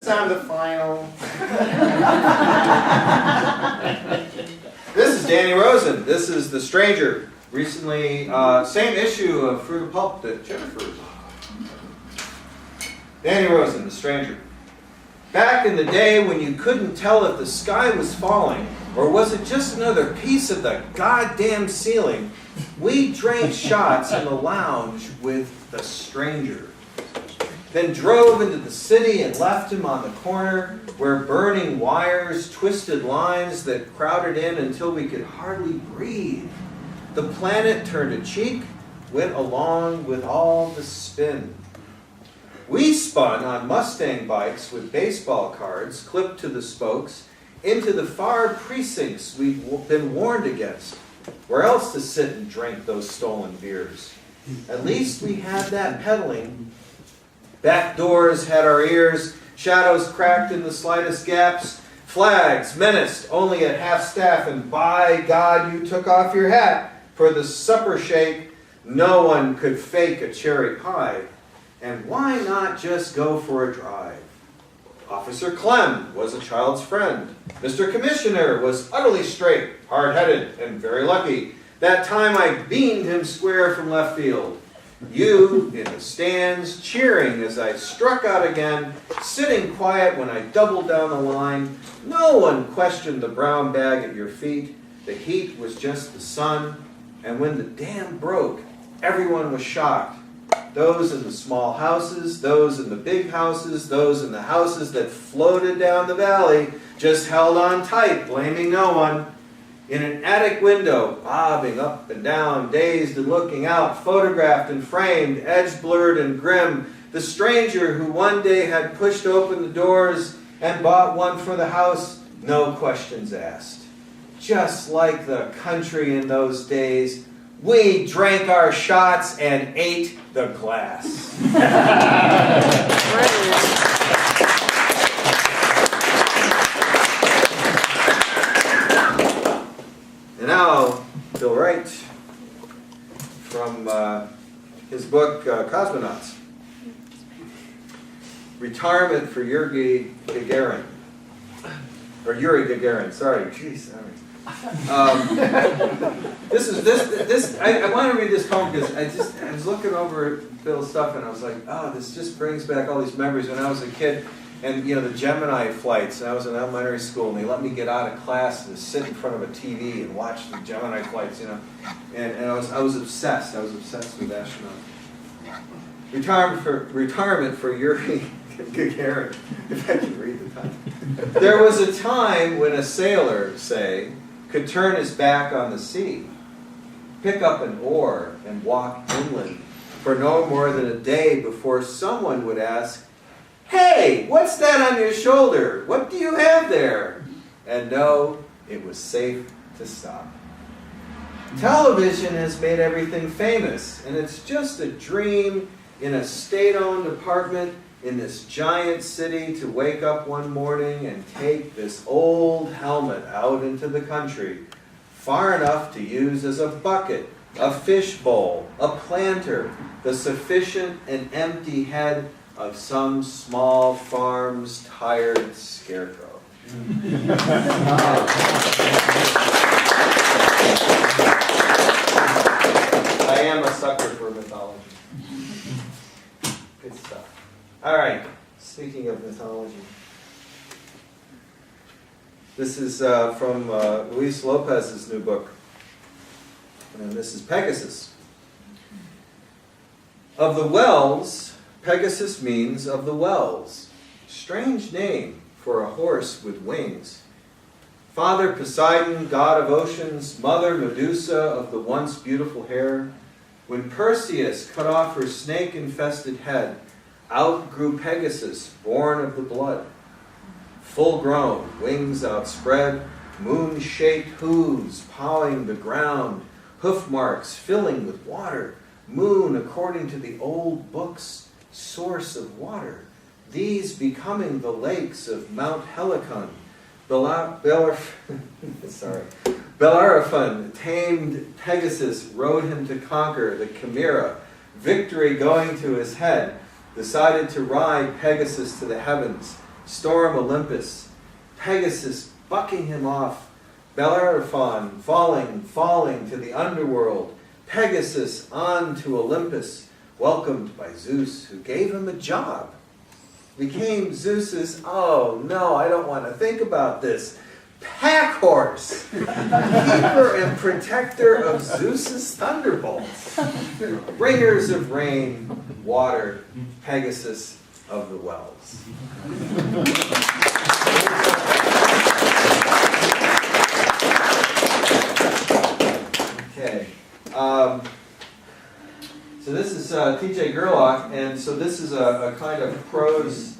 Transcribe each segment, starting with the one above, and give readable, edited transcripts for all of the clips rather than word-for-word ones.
On the final. This is Danny Rosen. This is The Stranger. Recently, same issue of Fruit of Pulp that Jennifer's. Danny Rosen, The Stranger. Back in the day when you couldn't tell if the sky was falling, or was it just another piece of the goddamn ceiling, we drank shots in the lounge with The Stranger. Then drove into the city and left him on the corner where burning wires twisted lines that crowded in until we could hardly breathe. The planet turned a cheek, went along with all the spin. We spun on Mustang bikes with baseball cards clipped to the spokes into the far precincts we'd been warned against. Where else to sit and drink those stolen beers? At least we had that pedaling. Back doors had our ears, shadows cracked in the slightest gaps, flags menaced only at half staff, and by God you took off your hat for the supper shake. No one could fake a cherry pie. And why not just go for a drive? Officer Clem was a child's friend. Mr. Commissioner was utterly straight, hard-headed, and very lucky. That time I beamed him square from left field. You in the stands, cheering as I struck out again, sitting quiet when I doubled down the line. No one questioned the brown bag at your feet. The heat was just the sun. And when the dam broke, everyone was shocked. Those in the small houses, those in the big houses, those in the houses that floated down the valley, just held on tight, blaming no one. In an attic window, bobbing up and down, dazed and looking out, photographed and framed, edge blurred and grim, the stranger who one day had pushed open the doors and bought one for the house, no questions asked. Just like the country in those days, we drank our shots and ate the glass. And now, Bill Wright, from his book, Cosmonauts. Retirement for Yuri Gagarin. Or Yuri Gagarin, sorry. Jeez, sorry. I want to read this poem because I was looking over Bill's stuff and I was like, oh, this just brings back all these memories when I was a kid. And, you know, the Gemini flights, and I was in elementary school, and they let me get out of class and sit in front of a TV and watch the Gemini flights, you know. And I was obsessed. I was obsessed with astronauts. Retirement for Yuri Gagarin, if I can read the title. There was a time when a sailor, say, could turn his back on the sea, pick up an oar, and walk inland for no more than a day before someone would ask, "Hey, what's that on your shoulder? What do you have there?" And no, it was safe to stop. Television has made everything famous, and it's just a dream in a state-owned apartment in this giant city to wake up one morning and take this old helmet out into the country, far enough to use as a bucket, a fish bowl, a planter, the sufficient and empty head of some small farm's tired scarecrow. I am a sucker for mythology. Good stuff. All right, speaking of mythology. This is from Luis Lopez's new book. And this is Pegasus. Of the wells, Pegasus means of the wells. Strange name for a horse with wings. Father Poseidon, god of oceans, mother Medusa of the once beautiful hair. When Perseus cut off her snake-infested head, out grew Pegasus, born of the blood. Full grown, wings outspread, moon-shaped hooves pawing the ground, hoof marks filling with water, moon according to the old books, source of water, these becoming the lakes of Mount Helicon. Bellerophon tamed Pegasus, rode him to conquer the Chimera, victory going to his head, decided to ride Pegasus to the heavens, storm Olympus, Pegasus bucking him off, Bellerophon falling to the underworld, Pegasus on to Olympus, welcomed by Zeus, who gave him a job. Became Zeus's, oh no, I don't want to think about this, pack horse, keeper and protector of Zeus's thunderbolts, bringers of rain, water, Pegasus of the wells. Okay. So this is T.J. Gerlach, and so this is a kind of prose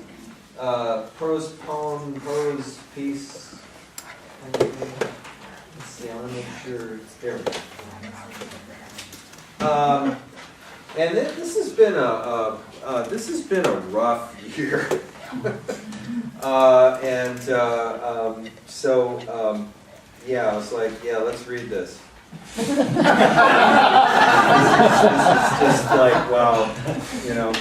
poem, prose piece. Let's see, I want to make sure it's there. And this has been a rough year. Yeah, I was like, yeah, let's read this. This is just like, wow, you know.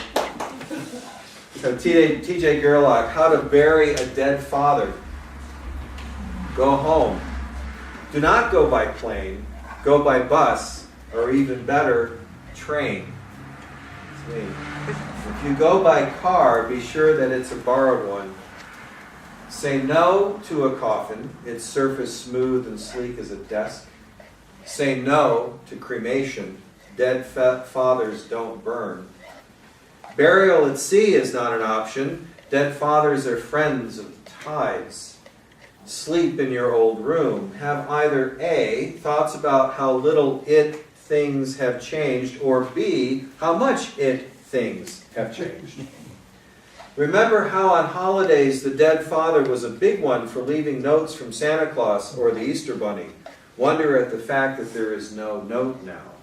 So T.J. Gerlach, How to Bury a Dead Father. Go home. Do not go by plane. Go by bus, or even better, train. If you go by car, be sure that it's a borrowed one. Say no to a coffin, its surface smooth and sleek as a desk. Say no to cremation. Dead fathers don't burn. Burial at sea is not an option. Dead fathers are friends of the tides. Sleep in your old room. Have either A, thoughts about how little it things have changed, or B, how much it things have changed. Remember how on holidays the dead father was a big one for leaving notes from Santa Claus or the Easter Bunny. Wonder at the fact that there is no note now.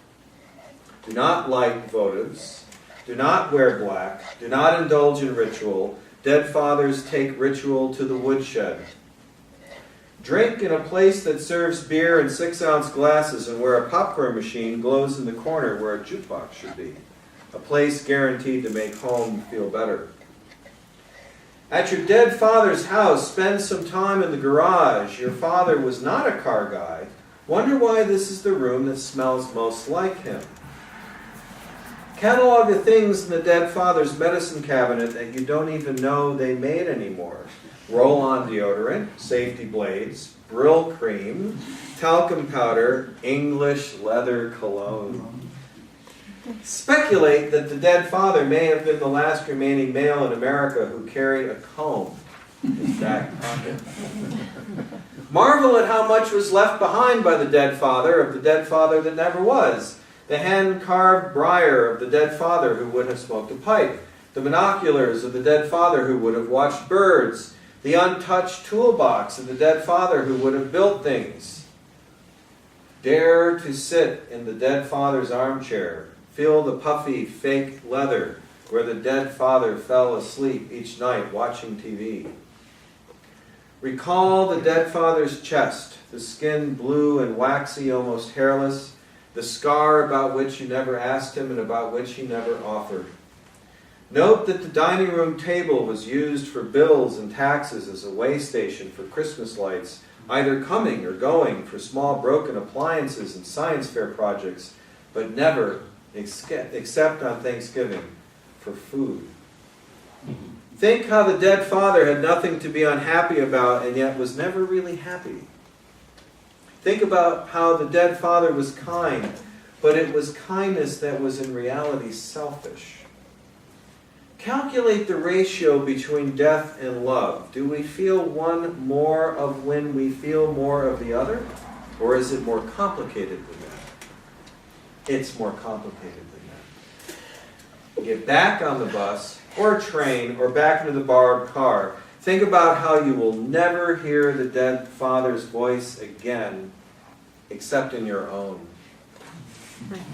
Do not light votives. Do not wear black. Do not indulge in ritual. Dead fathers take ritual to the woodshed. Drink in a place that serves beer in 6-ounce glasses and where a popcorn machine glows in the corner where a jukebox should be. A place guaranteed to make home feel better. At your dead father's house, spend some time in the garage. Your father was not a car guy. Wonder why this is the room that smells most like him. Catalog the things in the dead father's medicine cabinet that you don't even know they made anymore. Roll-on deodorant, safety blades, Brill cream, talcum powder, English leather cologne. Speculate that the dead father may have been the last remaining male in America who carried a comb in his back pocket. Marvel at how much was left behind by the dead father of the dead father that never was. The hand-carved briar of the dead father who would have smoked a pipe. The binoculars of the dead father who would have watched birds. The untouched toolbox of the dead father who would have built things. Dare to sit in the dead father's armchair. Feel the puffy, fake leather where the dead father fell asleep each night watching TV. Recall the dead father's chest, the skin blue and waxy, almost hairless, the scar about which you never asked him and about which he never offered. Note that the dining room table was used for bills and taxes as a way station for Christmas lights, either coming or going for small broken appliances and science fair projects, but never, except on Thanksgiving, for food. Think how the dead father had nothing to be unhappy about and yet was never really happy. Think about how the dead father was kind, but it was kindness that was in reality selfish. Calculate the ratio between death and love. Do we feel one more of when we feel more of the other? Or is it more complicated than that? It's more complicated than that. Get back on the bus, or train, or back into the borrowed car. Think about how you will never hear the dead father's voice again, except in your own.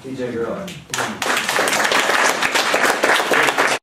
T.J. Gerlach.